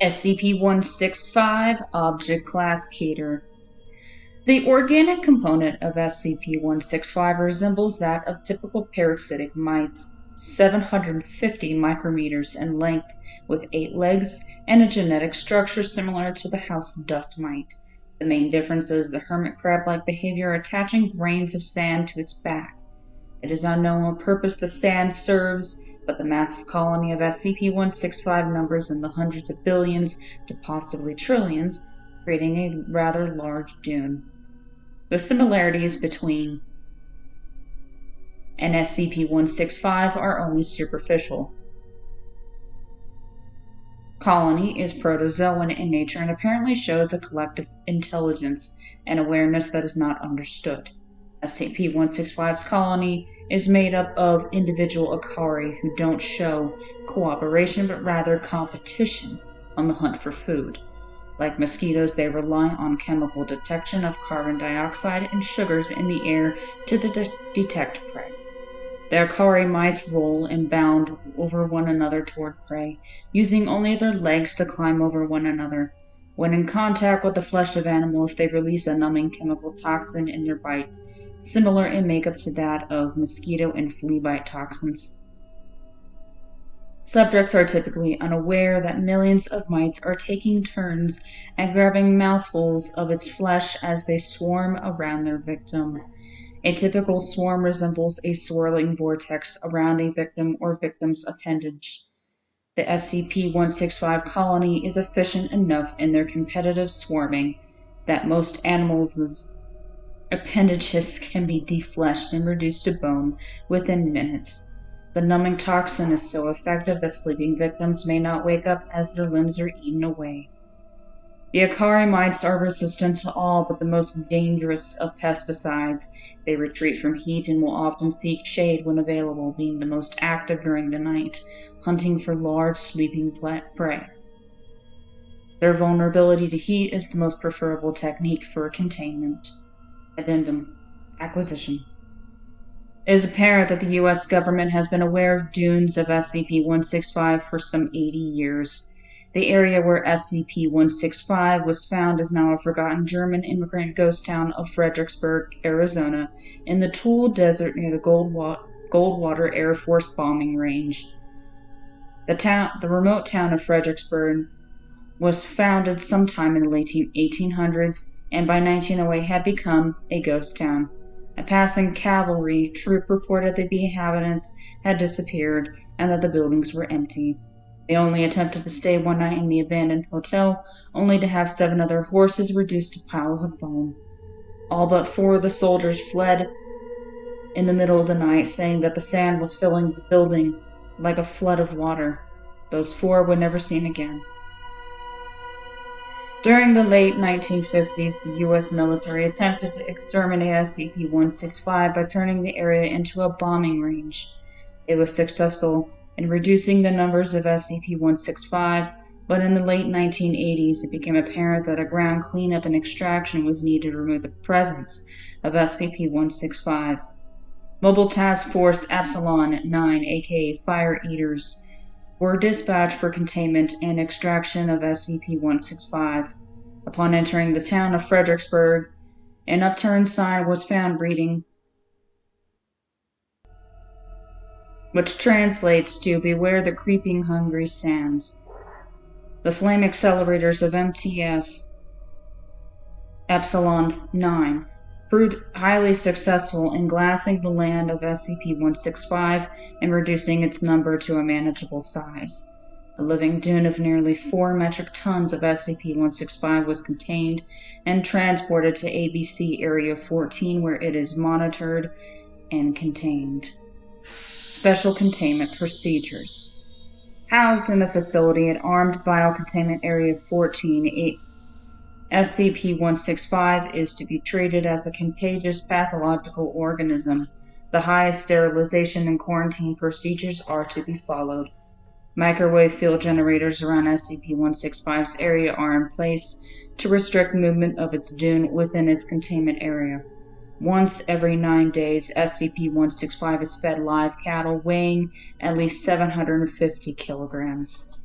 SCP-165 Object Class Keter. The organic component of SCP-165 resembles that of typical parasitic mites, 750 micrometers in length, with 8 legs and a genetic structure similar to the house dust mite. The main difference is the hermit crab-like behavior attaching grains of sand to its back. It is unknown what purpose the sand serves, but the massive colony of SCP-165 numbers in the hundreds of billions to possibly trillions, creating a rather large dune. The similarities between and SCP-165 are only superficial. Colony is protozoan in nature and apparently shows a collective intelligence and awareness that is not understood. SCP-165's colony is made up of individual Akari who don't show cooperation but rather competition on the hunt for food. Like mosquitoes, they rely on chemical detection of carbon dioxide and sugars in the air to detect prey. The Akari mice roll and bound over one another toward prey, using only their legs to climb over one another. When in contact with the flesh of animals, they release a numbing chemical toxin in their bite, similar in makeup to that of mosquito and flea bite toxins. Subjects are typically unaware that millions of mites are taking turns at grabbing mouthfuls of its flesh as they swarm around their victim. A typical swarm resembles a swirling vortex around a victim or victim's appendage. The SCP-165 colony is efficient enough in their competitive swarming that most animals' appendages can be defleshed and reduced to bone within minutes. The numbing toxin is so effective that sleeping victims may not wake up as their limbs are eaten away. The Akari mites are resistant to all but the most dangerous of pesticides. They retreat from heat and will often seek shade when available, being the most active during the night, hunting for large sleeping prey. Their vulnerability to heat is the most preferable technique for containment. Addendum. Acquisition. It is apparent that the U.S. government has been aware of dunes of SCP-165 for some 80 years. The area where SCP-165 was found is now a forgotten German immigrant ghost town of Fredericksburg, Arizona, in the Tule Desert near the Goldwater Air Force bombing range. The remote town of Fredericksburg was founded sometime in the late 1800s and by 1908 had become a ghost town. A passing cavalry troop reported that the inhabitants had disappeared and that the buildings were empty. They only attempted to stay one night in the abandoned hotel, only to have 7 other horses reduced to piles of bone. All but 4 of the soldiers fled in the middle of the night, saying that the sand was filling the building like a flood of water. Those 4 were never seen again. During the late 1950s, the U.S. military attempted to exterminate SCP-165 by turning the area into a bombing range. It was successful in reducing the numbers of SCP-165, but in the late 1980s it became apparent that a ground cleanup and extraction was needed to remove the presence of SCP-165. Mobile Task Force Epsilon 9, aka Fire Eaters, were dispatched for containment and extraction of SCP-165. Upon entering the town of Fredericksburg, an upturned sign was found reading, which translates to "Beware the creeping hungry sands." The flame accelerators of MTF Epsilon 9 proved highly successful in glassing the land of SCP-165 and reducing its number to a manageable size. A living dune of nearly 4 metric tons of SCP-165 was contained and transported to ABC Area 14, where it is monitored and contained. Special Containment Procedures. Housed in the facility at Armed Biocontainment Area 14, SCP-165 is to be treated as a contagious pathological organism. The highest sterilization and quarantine procedures are to be followed. Microwave field generators around SCP-165's area are in place to restrict movement of its dune within its containment area. Once every 9 days, SCP-165 is fed live cattle weighing at least 750 kilograms.